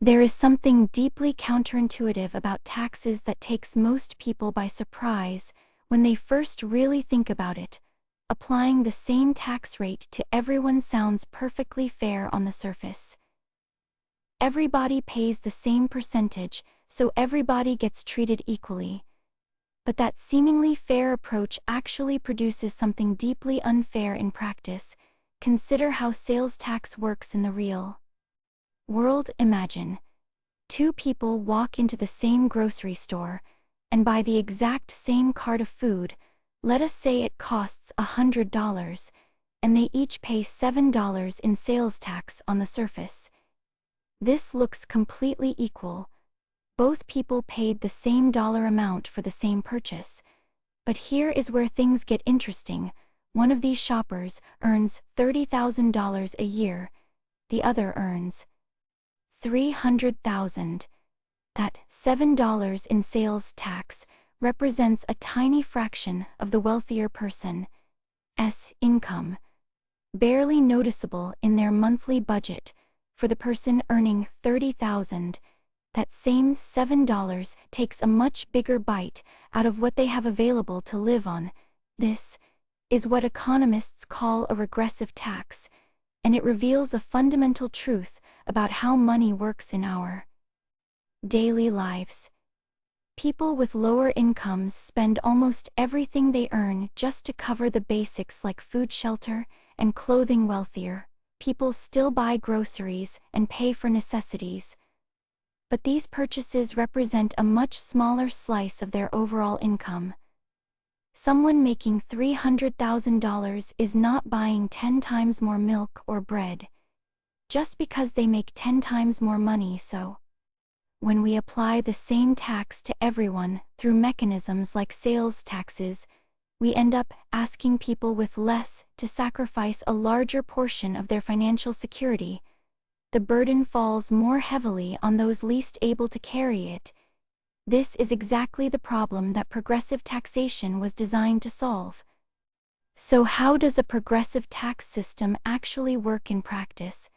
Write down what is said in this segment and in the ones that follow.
There is something deeply counterintuitive about taxes that takes most people by surprise when they first really think about it. Applying the same tax rate to everyone sounds perfectly fair on the surface. Everybody pays the same percentage, so everybody gets treated equally. But that seemingly fair approach actually produces something deeply unfair in practice. Consider how sales tax works in the real world. Imagine two people walk into the same grocery store and buy the exact same cart of food. Let us say it costs $100, and they each pay $7 in sales tax on the surface. This looks completely equal. Both people paid the same dollar amount for the same purchase. But here is where things get interesting. One of these shoppers earns $30,000 a year. The other earns $300,000. That $7 in sales tax represents a tiny fraction of the wealthier person's income, barely noticeable in their monthly budget. For the person earning $30,000, that same $7 takes a much bigger bite out of what they have available to live on. This is what economists call a regressive tax, and it reveals a fundamental truth about how money works in our daily lives. People with lower incomes spend almost everything they earn just to cover the basics like food, shelter, and clothing. Wealthier people still buy groceries and pay for necessities, but these purchases represent a much smaller slice of their overall income. Someone making $300,000 is not buying 10 times more milk or bread just because they make 10 times more money. So, when we apply the same tax to everyone through mechanisms like sales taxes, we end up asking people with less to sacrifice a larger portion of their financial security. The burden falls more heavily on those least able to carry it. This is exactly the problem that progressive taxation was designed to solve. So how does a progressive tax system actually work in practice?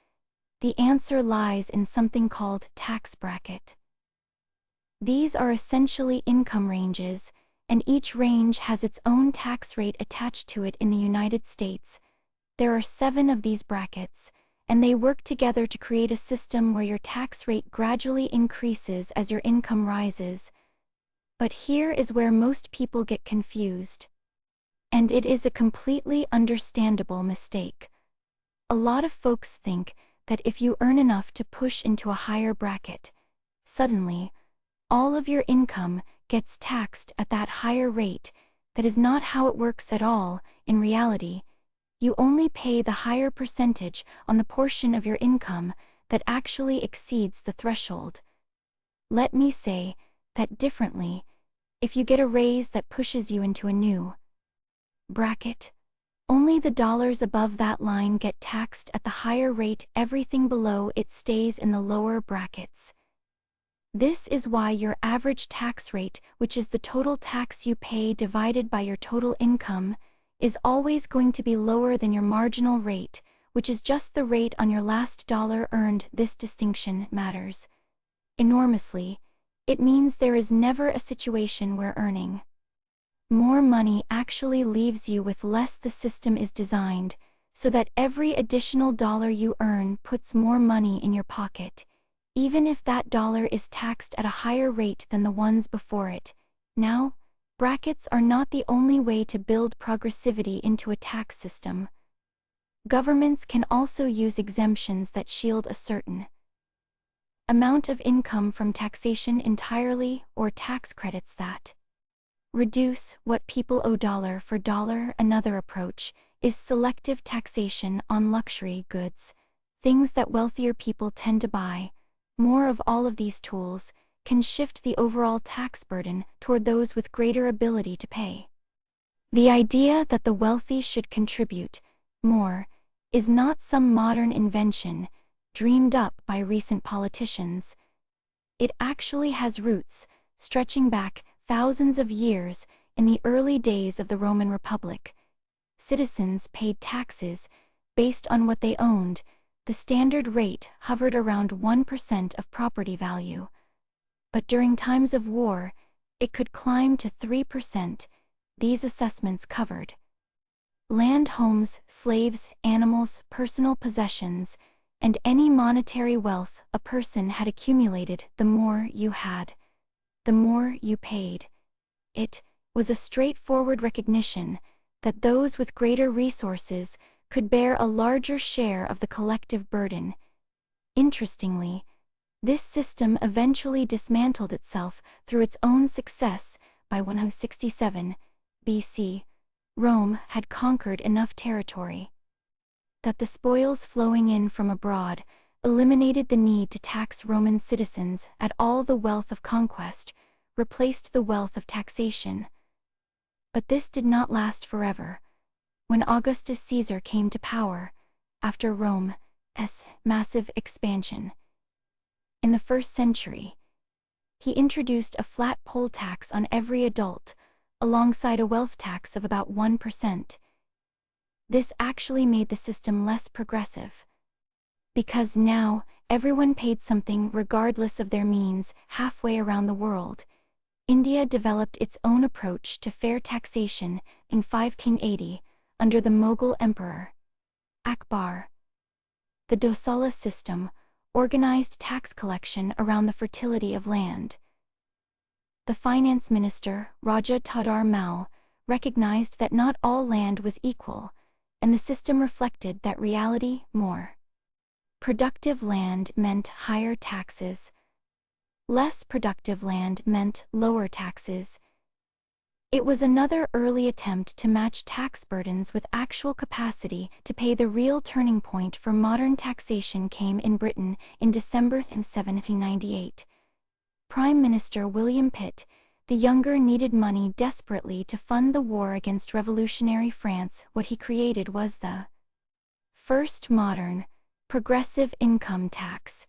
The answer lies in something called tax bracket. These are essentially income ranges, and each range has its own tax rate attached to it. In the United States, there are 7 of these brackets, and they work together to create a system where your tax rate gradually increases as your income rises. But here is where most people get confused. And it is a completely understandable mistake. A lot of folks think that if you earn enough to push into a higher bracket, suddenly, all of your income gets taxed at that higher rate. That is not how it works at all. In reality, you only pay the higher percentage on the portion of your income that actually exceeds the threshold. Let me say that differently. If you get a raise that pushes you into a new bracket, only the dollars above that line get taxed at the higher rate. Everything below it stays in the lower brackets. This is why your average tax rate, which is the total tax you pay divided by your total income, is always going to be lower than your marginal rate, which is just the rate on your last dollar earned. This distinction matters enormously. It means there is never a situation where earning more money actually leaves you with less. The system is designed so that every additional dollar you earn puts more money in your pocket, even if that dollar is taxed at a higher rate than the ones before it. Now, brackets are not the only way to build progressivity into a tax system. Governments can also use exemptions that shield a certain amount of income from taxation entirely, or tax credits that reduce what people owe dollar for dollar. Another approach is selective taxation on luxury goods, things that wealthier people tend to buy. More of all of these tools can shift the overall tax burden toward those with greater ability to pay. The idea that the wealthy should contribute more is not some modern invention dreamed up by recent politicians. It actually has roots stretching back thousands of years. In the early days of the Roman Republic, citizens paid taxes based on what they owned, the standard rate hovered around 1% of property value. But during times of war, it could climb to 3%. These assessments covered land, homes, slaves, animals, personal possessions, and any monetary wealth a person had accumulated. The more you had, the more you paid. It was a straightforward recognition that those with greater resources could bear a larger share of the collective burden. Interestingly, this system eventually dismantled itself through its own success. By 167 BC, Rome had conquered enough territory that the spoils flowing in from abroad eliminated the need to tax Roman citizens at all. The wealth of conquest replaced the wealth of taxation. But this did not last forever. When Augustus Caesar came to power, after Rome's massive expansion in the 1st century, he introduced a flat poll tax on every adult, alongside a wealth tax of about 1%. This actually made the system less progressive, because now everyone paid something regardless of their means. Halfway around the world, India developed its own approach to fair taxation in 1580 under the Mughal Emperor Akbar. The Dosala system organized tax collection around the fertility of land. The finance minister, Raja Tadar Mal, recognized that not all land was equal, and the system reflected that reality. More productive land meant higher taxes. Less productive land meant lower taxes. It was another early attempt to match tax burdens with actual capacity to pay. The real turning point for modern taxation came in Britain in December 1798. Prime Minister William Pitt the Younger needed money desperately to fund the war against revolutionary France. What he created was the first modern, progressive income tax.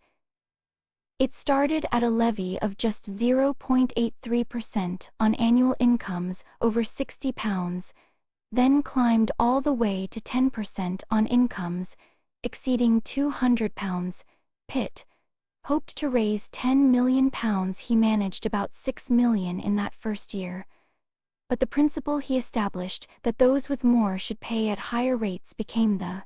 It started at a levy of just 0.83% on annual incomes over £60, then climbed all the way to 10% on incomes exceeding £200. Pitt hoped to raise £10 million. He managed about £6 million in that first year. But the principle he established, that those with more should pay at higher rates, became the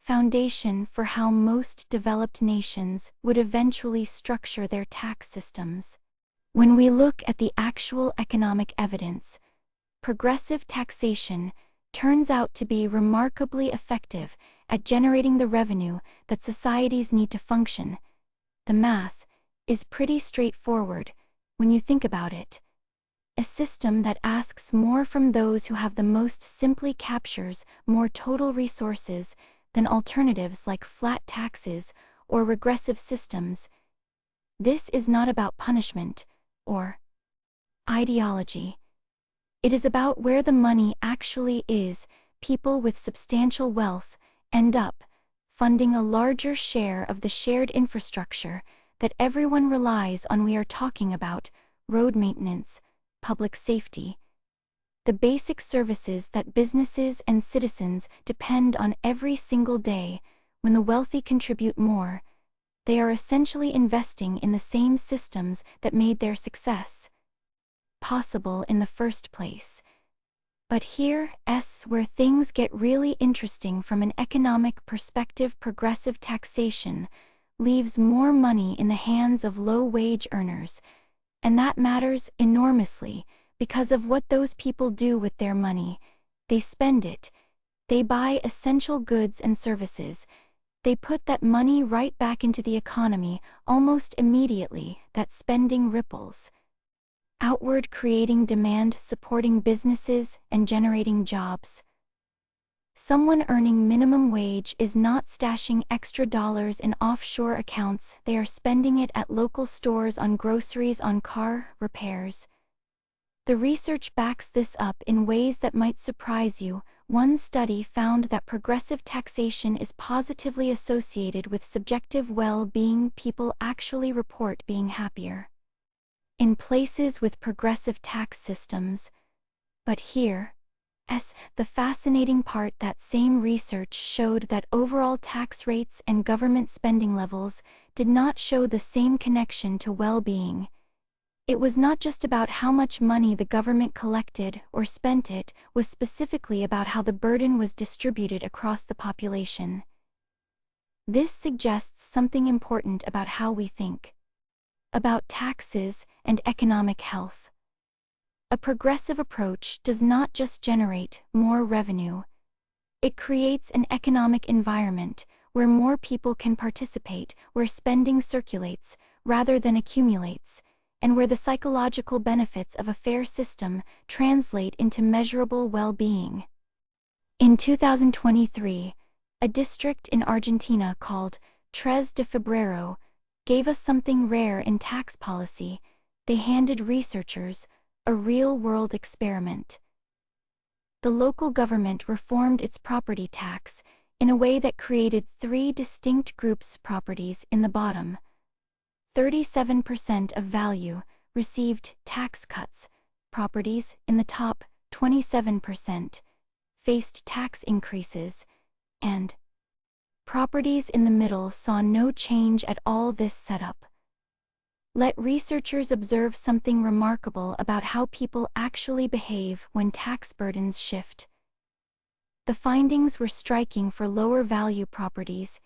foundation for how most developed nations would eventually structure their tax systems. When we look at the actual economic evidence, progressive taxation turns out to be remarkably effective at generating the revenue that societies need to function. The math is pretty straightforward when you think about it. A system that asks more from those who have the most simply captures more total resources than alternatives like flat taxes or regressive systems. This is not about punishment or ideology. It is about where the money actually is. People with substantial wealth end up funding a larger share of the shared infrastructure that everyone relies on. We are talking about road maintenance, public safety, the basic services that businesses and citizens depend on every single day. When the wealthy contribute more, they are essentially investing in the same systems that made their success possible in the first place. But here's where things get really interesting from an economic perspective. Progressive taxation leaves more money in the hands of low-wage earners, and that matters enormously because of what those people do with their money. They spend it. They buy essential goods and services. They put that money right back into the economy almost immediately. That spending ripples outward, creating demand, supporting businesses, and generating jobs. Someone earning minimum wage is not stashing extra dollars in offshore accounts. They are spending it at local stores, on groceries, on car repairs. The research backs this up in ways that might surprise you. One study found that progressive taxation is positively associated with subjective well-being. People actually report being happier in places with progressive tax systems. But here The fascinating part, that same research showed that overall tax rates and government spending levels did not show the same connection to well-being. It was not just about how much money the government collected or spent, it was specifically about how the burden was distributed across the population. This suggests something important about how we think about taxes and economic health. A progressive approach does not just generate more revenue. It creates an economic environment where more people can participate, where spending circulates rather than accumulates, and where the psychological benefits of a fair system translate into measurable well-being. In 2023, a district in Argentina called 3 de Febrero gave us something rare in tax policy. They handed researchers a real-world experiment. The local government reformed its property tax in a way that created three distinct groups: properties in the bottom, 37% of value, received tax cuts; properties in the top, 27%, faced tax increases; and properties in the middle saw no change at all. This setup let researchers observe something remarkable about how people actually behave when tax burdens shift. The findings were striking for lower value properties.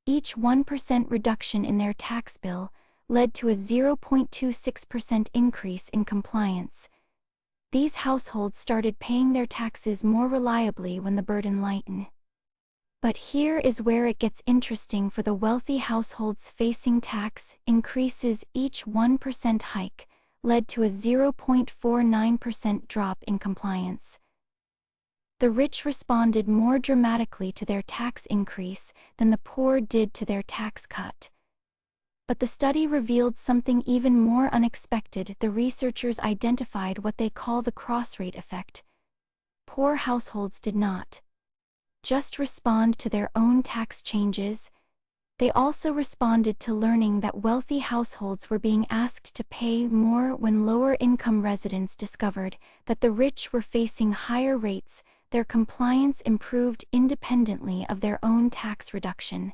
Each 1% reduction in their tax bill led to a 0.26% increase in compliance. These households started paying their taxes more reliably when the burden lightened. But here is where it gets interesting for the wealthy households facing tax increases. Each 1% hike led to a 0.49% drop in compliance. The rich responded more dramatically to their tax increase than the poor did to their tax cut. But the study revealed something even more unexpected. The researchers identified what they call the cross-rate effect. Poor households did not just respond to their own tax changes, they also responded to learning that wealthy households were being asked to pay more. When lower-income residents discovered that the rich were facing higher rates, their compliance improved independently of their own tax reduction.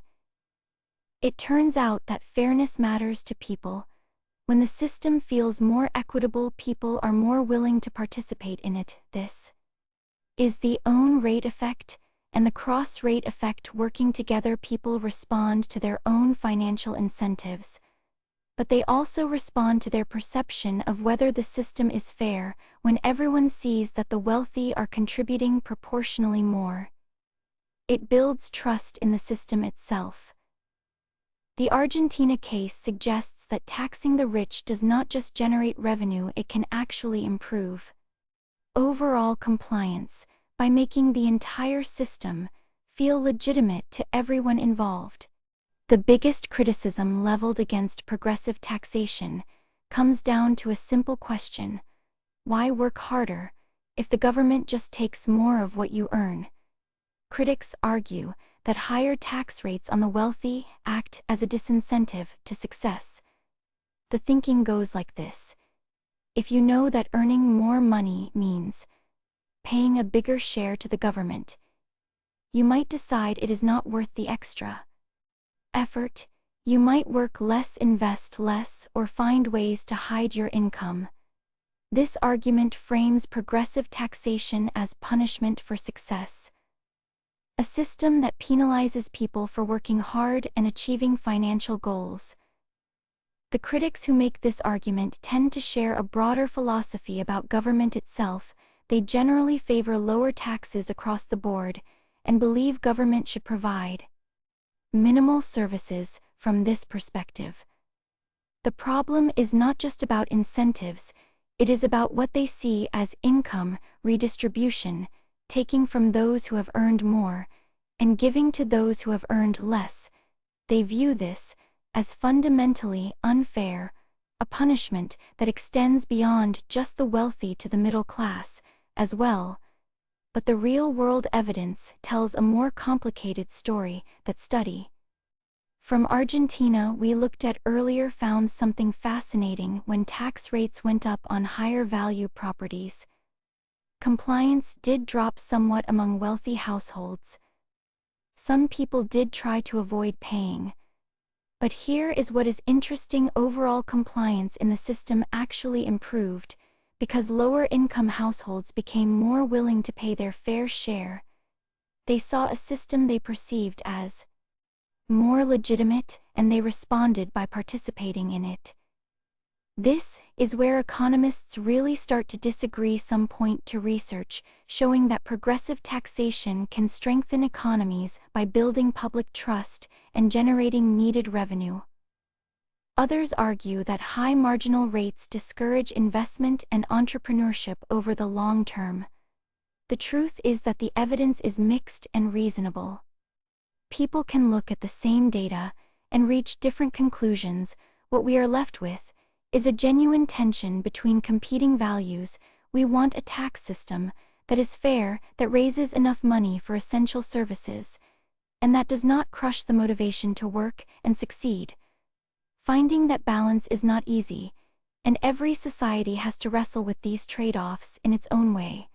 It turns out that fairness matters to people. When the system feels more equitable, people are more willing to participate in it. This is the own rate effect and the cross-rate effect working together. People respond to their own financial incentives, but they also respond to their perception of whether the system is fair. When everyone sees that the wealthy are contributing proportionally more, it builds trust in the system itself. The Argentina case suggests that taxing the rich does not just generate revenue, it can actually improve overall compliance by making the entire system feel legitimate to everyone involved. The biggest criticism leveled against progressive taxation comes down to a simple question: why work harder if the government just takes more of what you earn? Critics argue that higher tax rates on the wealthy act as a disincentive to success. The thinking goes like this: if you know that earning more money means paying a bigger share to the government, you might decide it is not worth the extra effort. You might work less, invest less, or find ways to hide your income. This argument frames progressive taxation as punishment for success, a system that penalizes people for working hard and achieving financial goals. The critics who make this argument tend to share a broader philosophy about government itself. They generally favor lower taxes across the board and believe government should provide minimal services. From this perspective, the problem is not just about incentives, it is about what they see as income redistribution, taking from those who have earned more and giving to those who have earned less. They view this as fundamentally unfair, a punishment that extends beyond just the wealthy to the middle class as well. But the real-world evidence tells a more complicated story. That study from Argentina we looked at earlier found something fascinating. When tax rates went up on higher value properties, compliance did drop somewhat among wealthy households. Some people did try to avoid paying. But here is what is interesting: overall compliance in the system actually improved, because lower-income households became more willing to pay their fair share. They saw a system they perceived as more legitimate, and they responded by participating in it. This is where economists really start to disagree. Some point to research showing that progressive taxation can strengthen economies by building public trust and generating needed revenue. Others argue that high marginal rates discourage investment and entrepreneurship over the long term. The truth is that the evidence is mixed and reasonable. People can look at the same data and reach different conclusions. What we are left with is a genuine tension between competing values. We want a tax system that is fair, that raises enough money for essential services, and that does not crush the motivation to work and succeed. Finding that balance is not easy, and every society has to wrestle with these trade-offs in its own way.